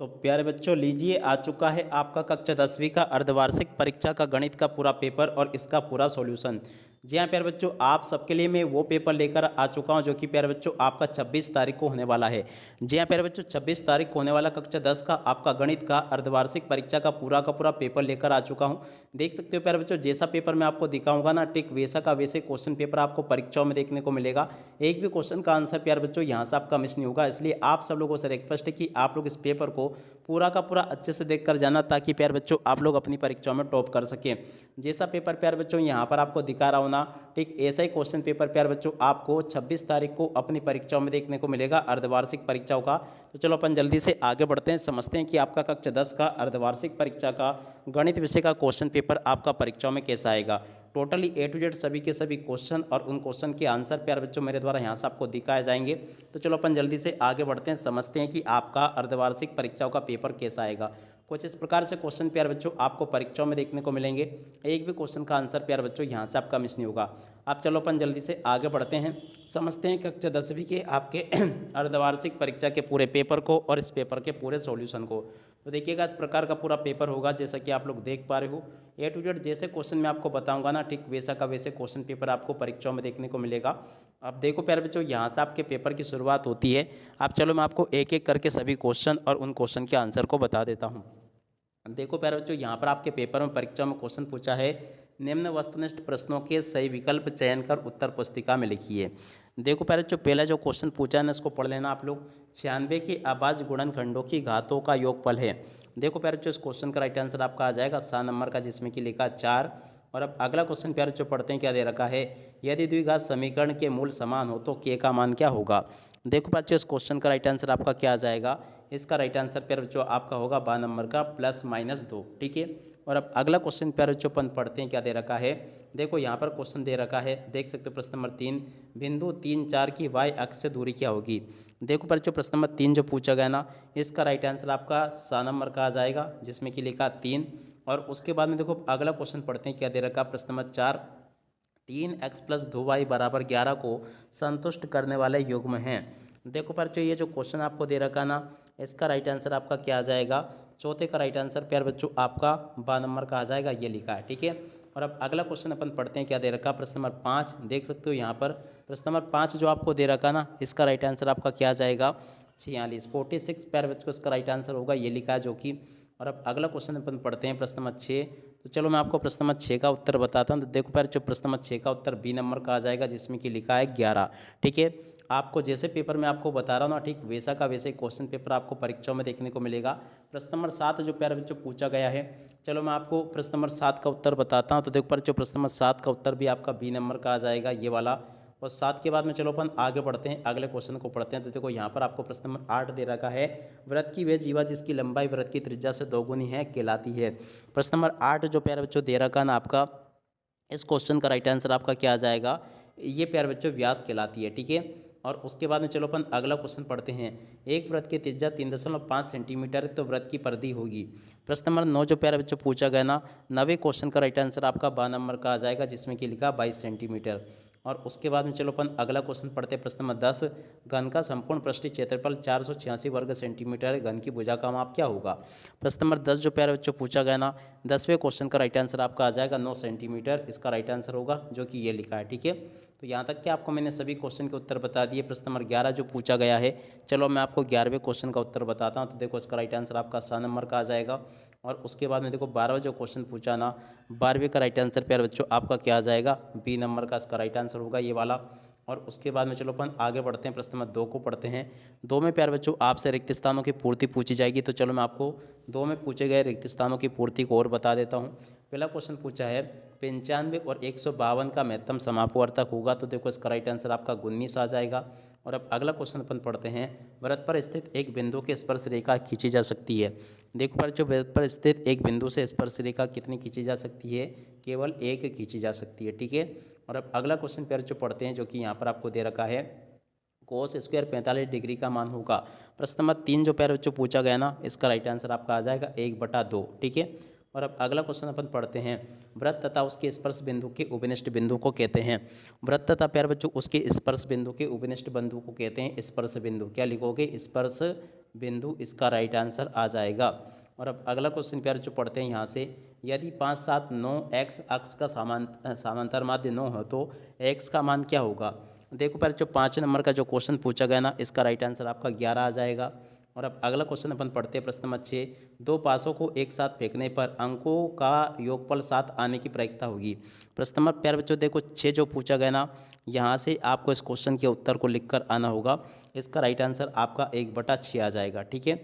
तो प्यारे बच्चों लीजिए आ चुका है आपका कक्षा 10वीं का अर्धवार्षिक परीक्षा का गणित का पूरा पेपर और इसका पूरा सॉल्यूशन। जी हाँ प्यारे बच्चों, आप सबके लिए मैं वो पेपर लेकर आ चुका हूँ जो कि प्यारे बच्चों आपका 26 तारीख को होने वाला है। जी हाँ प्यारे बच्चों, 26 तारीख को होने वाला कक्षा 10 का आपका गणित का अर्धवार्षिक परीक्षा का पूरा पेपर लेकर आ चुका हूँ। देख सकते हो प्यारे बच्चों, जैसा पेपर मैं आपको दिखाऊंगा ना, ठीक वैसा का वैसे क्वेश्चन पेपर आपको परीक्षाओं में देखने को मिलेगा। एक भी क्वेश्चन का आंसर प्यारे बच्चों यहाँ से आपका मिस नहीं होगा। इसलिए आप सब लोगों से रिक्वेस्ट है कि आप लोग इस पेपर को पूरा का पूरा अच्छे से देख कर जाना, ताकि प्यारे बच्चों आप लोग अपनी परीक्षाओं में टॉप कर सकें। जैसा पेपर प्यारे बच्चों यहाँ पर आपको दिखा रहा हूँ ना, ठीक ऐसा ही क्वेश्चन पेपर प्यारे बच्चों आपको 26 तारीख को अपनी परीक्षाओं में देखने को मिलेगा, अर्धवार्षिक परीक्षाओं का। तो चलो अपन जल्दी से आगे बढ़ते हैं, समझते हैं कि आपका कक्षा 10 का अर्धवार्षिक परीक्षा का गणित विषय का क्वेश्चन पेपर आपका परीक्षाओं में कैसा आएगा। टोटली A to Z सभी के सभी क्वेश्चन और उन क्वेश्चन के आंसर प्यारे बच्चों मेरे द्वारा यहाँ से आपको दिखाए जाएंगे। तो चलो अपन जल्दी से आगे बढ़ते हैं, समझते हैं कि आपका अर्धवार्षिक परीक्षाओं का पेपर कैसा आएगा। कुछ इस प्रकार से क्वेश्चन प्यारे बच्चों आपको परीक्षाओं में देखने को मिलेंगे। एक भी क्वेश्चन का आंसर प्यारे बच्चों यहाँ से आपका मिस नहीं होगा। अब चलो अपन जल्दी से आगे बढ़ते हैं, समझते हैं कक्षा 10वीं के आपके अर्धवार्षिक परीक्षा के पूरे पेपर को और इस पेपर के पूरे सॉल्यूशन को। तो देखिएगा इस प्रकार का पूरा पेपर होगा, जैसा कि आप लोग देख पा रहे हो। A to Z जैसे क्वेश्चन मैं आपको बताऊंगा ना, ठीक वैसा का वैसे क्वेश्चन पेपर आपको परीक्षाओं में देखने को मिलेगा। अब देखो प्यारे बच्चों, यहाँ से आपके पेपर की शुरुआत होती है। अब चलो मैं आपको एक एक करके सभी क्वेश्चन और उन क्वेश्चन के आंसर को बता देता हूँ। देखो प्यारे बच्चों, यहाँ पर आपके पेपर में परीक्षा में क्वेश्चन पूछा है, निम्न वस्तुनिष्ठ प्रश्नों के सही विकल्प चयन कर उत्तर पुस्तिका में लिखिए। देखो प्यारे बच्चों, पहला जो क्वेश्चन पूछा है ना, इसको पढ़ लेना आप लोग। 96 के अभाज्य गुणनखंडों की घातों का योगफल है। देखो प्यारे बच्चों, इस क्वेश्चन का राइट आंसर आपका आ जाएगा 7 नंबर का, जिसमें कि लिखा 4। और अब अगला क्वेश्चन प्यारे बच्चों पढ़ते हैं, क्या दे रखा है, यदि द्विघात समीकरण के मूल समान हो तो k का मान क्या होगा। देखो बच्चों, इस क्वेश्चन का राइट आंसर आपका क्या आ जाएगा, इसका राइट आंसर प्यारे बच्चों आपका होगा 12 नंबर का +-2। ठीक है। और अब अगला क्वेश्चन प्यारे बच्चों अपन पढ़ते हैं, क्या दे रखा है। देखो यहाँ पर क्वेश्चन दे रखा है, देख सकते हो प्रश्न नंबर 3, बिंदु 3, 4 की y अक्ष से दूरी क्या होगी। देखो बच्चों प्रश्न नंबर 3 जो पूछा गया ना, इसका राइट आंसर आपका 7 नंबर का आ जाएगा, जिसमें कि लिखा 3। और उसके बाद में देखो अगला क्वेश्चन पढ़ते हैं, क्या दे रखा प्रश्न नंबर 4, 3x + 2y = 11 को संतुष्ट करने वाले युग्म हैं। देखो बच्चों, ये जो क्वेश्चन आपको दे रखा ना, इसका राइट आंसर आपका क्या आ जाएगा, चौथे का राइट आंसर प्यारे बच्चों आपका 12 नंबर का आ जाएगा, ये लिखा है। ठीक है। और अब अगला क्वेश्चन अपन पढ़ते हैं, क्या दे रखा प्रश्न नंबर 5। देख सकते हो यहाँ पर प्रश्न नंबर 5 जो आपको दे रखा ना, इसका राइट आंसर आपका क्या आ जाएगा, 46 प्यारे बच्चों इसका राइट आंसर होगा, ये लिखा है जो कि। और अब अगला क्वेश्चन अपन पढ़ते हैं प्रश्न नंबर 6। तो चलो मैं आपको प्रश्न नंबर 6 का उत्तर बताता हूँ। तो देखो प्यारे बच्चों, प्रश्न नंबर 6 का उत्तर बी नंबर का आ जाएगा, जिसमें कि लिखा है 11। ठीक है। आपको जैसे पेपर में आपको बता रहा हूँ ना, ठीक वैसा का वैसे क्वेश्चन पेपर आपको परीक्षाओं में देखने को मिलेगा। प्रश्न नंबर 7 जो प्यारे बच्चों पूछा गया है, चलो मैं आपको प्रश्न नंबर 7 का उत्तर बताता हूँ। तो देखो बच्चों, प्रश्न नंबर 7 का उत्तर भी आपका बी नंबर का आ जाएगा, ये वाला। और 7 के बाद में चलो अपन आगे बढ़ते हैं, अगले क्वेश्चन को पढ़ते हैं। तो देखो यहाँ पर आपको प्रश्न नंबर 8 दे रखा है, वृत्त की वह जीवा जिसकी लंबाई वृत्त की त्रिज्या से 2 गुनी है कहलाती है। प्रश्न नंबर 8 जो प्यारे बच्चों दे रखा ना आपका, इस क्वेश्चन का राइट आंसर आपका क्या आ जाएगा, ये प्यारे बच्चों व्यास कहलाती है। ठीक है। और उसके बाद में चलो अपन अगला क्वेश्चन पढ़ते हैं, एक वृत्त की त्रिज्या 3.5 सेंटीमीटर तो वृत्त की परिधि होगी। प्रश्न नंबर 9 जो प्यारे बच्चों पूछा गया ना, 9वें क्वेश्चन का राइट आंसर आपका 12 नंबर का आ जाएगा, जिसमें कि लिखा 22 सेंटीमीटर। और उसके बाद में चलो अपन अगला क्वेश्चन पढ़ते हैं, प्रश्न नंबर 10, घन का संपूर्ण पृष्ठीय क्षेत्रफल 486 वर्ग सेंटीमीटर है, घन की भुजा का माप क्या होगा। प्रश्न नंबर 10 जो प्यारे बच्चों पूछा गया ना, 10वें क्वेश्चन का राइट आंसर आपका आ जाएगा 9 सेंटीमीटर, इसका राइट आंसर होगा, जो कि ये लिखा है। ठीक है। तो यहाँ तक कि आपको मैंने सभी क्वेश्चन के उत्तर बता दिए। प्रश्न नंबर 11 जो पूछा गया है, चलो मैं आपको 11वें क्वेश्चन का उत्तर बताता हूँ। तो देखो इसका राइट आंसर आपका 7 नंबर का आ जाएगा। और उसके बाद में देखो 12वां जो क्वेश्चन पूछा ना, 12वें का राइट आंसर प्यारे बच्चों आपका क्या आ जाएगा, बी नंबर का इसका राइट आंसर होगा, ये वाला। और उसके बाद में चलो अपन आगे बढ़ते हैं, प्रश्न नंबर 2 को पढ़ते हैं। 2 में प्यारे बच्चों आपसे रिक्त स्थानों की पूर्ति पूछी जाएगी। तो चलो मैं आपको 2 में पूछे गए रिक्त स्थानों की पूर्ति को और बता देता हूँ। पहला क्वेश्चन पूछा है, 95 और 152 का महत्तम समापवर्तक होगा। तो देखो इसका राइट आंसर आपका 19 आ जाएगा। और अब अगला क्वेश्चन अपन पढ़ते हैं, वृत्त पर स्थित एक बिंदु के स्पर्श रेखा खींची जा सकती है। देखो पर जो वृत्त पर स्थित एक बिंदु से स्पर्श रेखा कितनी खींची जा सकती है, केवल एक खींची जा सकती है। ठीक है। और अब अगला क्वेश्चन प्यारे जो पढ़ते हैं, जो कि यहाँ पर आपको दे रखा है, कोस स्क्वायर 45 डिग्री का मान होगा। प्रश्न नंबर 3 जो प्यारे बच्चों पूछा गया ना, इसका राइट आंसर आपका आ जाएगा 1/2। ठीक है। और अब अगला क्वेश्चन अपन पढ़ते हैं, वृत्त तथा उसके स्पर्श बिंदु के उपनिष्ठ बिंदु को कहते हैं। वृत्त तथा प्यारे बच्चों उसके स्पर्श बिंदु के उपनिष्ठ बिंदु को कहते हैं स्पर्श बिंदु। क्या लिखोगे, स्पर्श बिंदु इसका राइट आंसर आ जाएगा। और अब अगला क्वेश्चन प्यारे जो पढ़ते हैं यहाँ से, यदि 5, 7, 9 एक्स अक्ष का समांतर माध्य 9 हो तो एक्स का मान क्या होगा। देखो प्यारे जो 5 नंबर का जो क्वेश्चन पूछा गया ना, इसका राइट आंसर आपका 11 आ जाएगा। और अब अगला क्वेश्चन अपन पढ़ते हैं प्रश्न नंबर 6, दो पासों को एक साथ फेंकने पर अंकों का योगफल 7 आने की प्रायिकता होगी। प्रश्न नंबर प्यारे बच्चों देखो 6 जो पूछा गया ना, यहाँ से आपको इस क्वेश्चन के उत्तर को लिखकर आना होगा। इसका राइट आंसर आपका 1/6 आ जाएगा। ठीक है।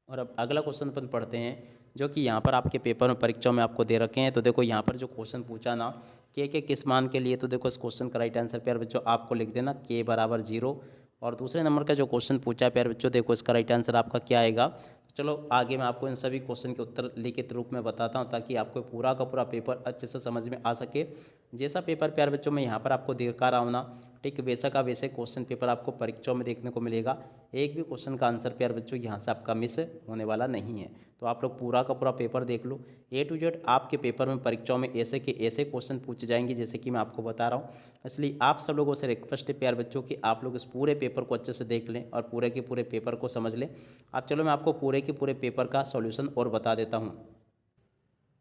और अब अगला क्वेश्चन अपन पढ़ते हैं जो कि यहाँ पर आपके पेपर में परीक्षाओं में आपको दे रखे हैं। तो देखो यहाँ पर जो क्वेश्चन पूछा ना, के किस मान के लिए, तो देखो इस क्वेश्चन का राइट आंसर प्यारे बच्चों आपको लिख देना के बराबर 0। और दूसरे नंबर का जो क्वेश्चन पूछा है प्यारे बच्चों, देखो इसका राइट आंसर आपका क्या आएगा। तो चलो आगे मैं आपको इन सभी क्वेश्चन के उत्तर लिखित रूप में बताता हूँ, ताकि आपको पूरा का पूरा पेपर अच्छे से समझ में आ सके। जैसा पेपर प्यारे बच्चों मैं यहाँ पर आपको दिखा रहा हूँ ना, ठीक वैसा का वैसे क्वेश्चन पेपर आपको परीक्षाओं में देखने को मिलेगा। एक भी क्वेश्चन का आंसर प्यारे बच्चों यहाँ से आपका मिस होने वाला नहीं है। तो आप लोग पूरा का पूरा पेपर देख लो, A to Z आपके पेपर में परीक्षाओं में ऐसे के ऐसे क्वेश्चन पूछे जाएंगे जैसे कि मैं आपको बता रहा हूँ। इसलिए आप सब लोगों से रिक्वेस्ट है प्यारे बच्चों कि आप लोग इस पूरे पेपर को अच्छे से देख लें और पूरे के पूरे पेपर को समझ लें। अब चलो मैं आपको पूरे के पूरे पेपर का सॉल्यूशन और बता देता हूँ।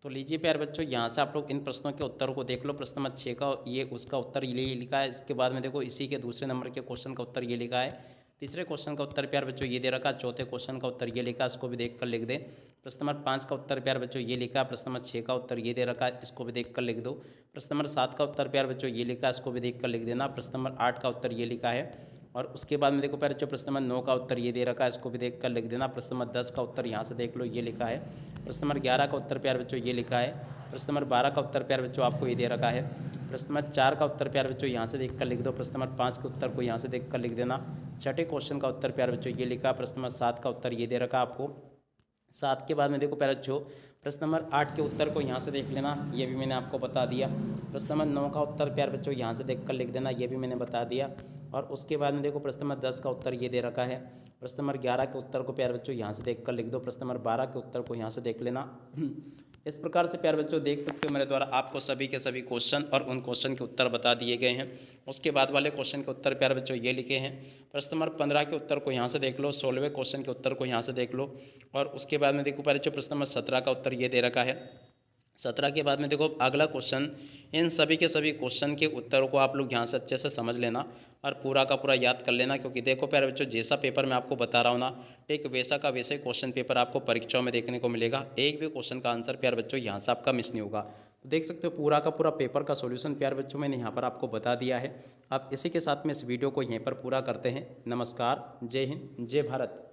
तो लीजिए प्यारे बच्चों, यहाँ से आप लोग इन प्रश्नों के उत्तर को देख लो। प्रश्न नंबर 6 का ये उसका उत्तर ये लिखा है। इसके बाद में देखो इसी के दूसरे नंबर के क्वेश्चन का उत्तर ये लिखा है। तीसरे क्वेश्चन का उत्तर प्यारे बच्चों ये दे रखा है। चौथे क्वेश्चन का उत्तर ये लिखा है, इसको भी देख कर लिख दें। प्रश्न नंबर 5 का उत्तर प्यारे बच्चों ये लिखा है। प्रश्न नंबर 6 का उत्तर ये दे रखा है, इसको भी देख कर लिख दो। प्रश्न नंबर 7 का उत्तर प्यारे बच्चों ये लिखा है, इसको भी देख कर लिख देना। प्रश्न नंबर 8 का उत्तर ये लिखा है। और उसके बाद में देखो प्यारे बच्चों प्रश्न नंबर 9 का उत्तर ये दे रखा है, इसको भी देख कर लिख देना। प्रश्न नंबर 10 का उत्तर यहाँ से देख लो, ये लिखा है। प्रश्न नंबर 11 का उत्तर प्यारे बच्चों ये लिखा है। प्रश्न नंबर 12 का उत्तर प्यारे बच्चों आपको ये दे रखा है। प्रश्न नंबर 4 का उत्तर प्यारे बच्चों यहाँ से देख कर लिख दो। प्रश्न नंबर 5 के उत्तर को यहाँ से देख कर लिख देना। छठे क्वेश्चन का उत्तर प्यारे बच्चों ये लिखा। प्रश्न नंबर 7 का उत्तर ये दे रखा आपको। 7 के बाद में देखो प्यारे बच्चों प्रश्न नंबर 8 के उत्तर को यहाँ से देख लेना, ये भी मैंने आपको बता दिया। प्रश्न नंबर 9 का उत्तर प्यारे बच्चों यहाँ से देख कर लिख देना, ये भी मैंने बता दिया। और उसके बाद में देखो प्रश्न नंबर 10 का उत्तर ये दे रखा है। प्रश्न नंबर 11 के उत्तर को प्यारे बच्चों यहाँ से देख कर लिख दो। प्रश्न नंबर 12 के उत्तर को यहाँ से देख लेना। इस प्रकार से प्यारे बच्चों देख सकते हो मेरे द्वारा आपको सभी के सभी क्वेश्चन और उन क्वेश्चन के उत्तर बता दिए गए हैं। उसके बाद वाले क्वेश्चन के उत्तर प्यारे बच्चों ये लिखे हैं। प्रश्न नंबर 15 के उत्तर को यहाँ से देख लो। 16वें क्वेश्चन के उत्तर को यहाँ से देख लो। और उसके बाद में देखो प्यारे बच्चों प्रश्न नंबर 17 का उत्तर ये दे रखा है। 17 के बाद में देखो अगला क्वेश्चन, इन सभी के सभी क्वेश्चन के उत्तरों को आप लोग यहाँ से अच्छे से समझ लेना और पूरा का पूरा याद कर लेना। क्योंकि देखो प्यारे बच्चों जैसा पेपर मैं आपको बता रहा हूँ ना, ठीक वैसा का वैसे क्वेश्चन पेपर आपको परीक्षाओं में देखने को मिलेगा। एक भी क्वेश्चन का आंसर प्यारे बच्चों यहाँ से आपका मिस नहीं होगा। तो देख सकते हो पूरा का पूरा पेपर का सॉल्यूशन प्यारे बच्चों मैंने यहाँ पर आपको बता दिया है। अब इसी के साथ में इस वीडियो को यहीं पर पूरा करते हैं। नमस्कार, जय हिंद, जय भारत।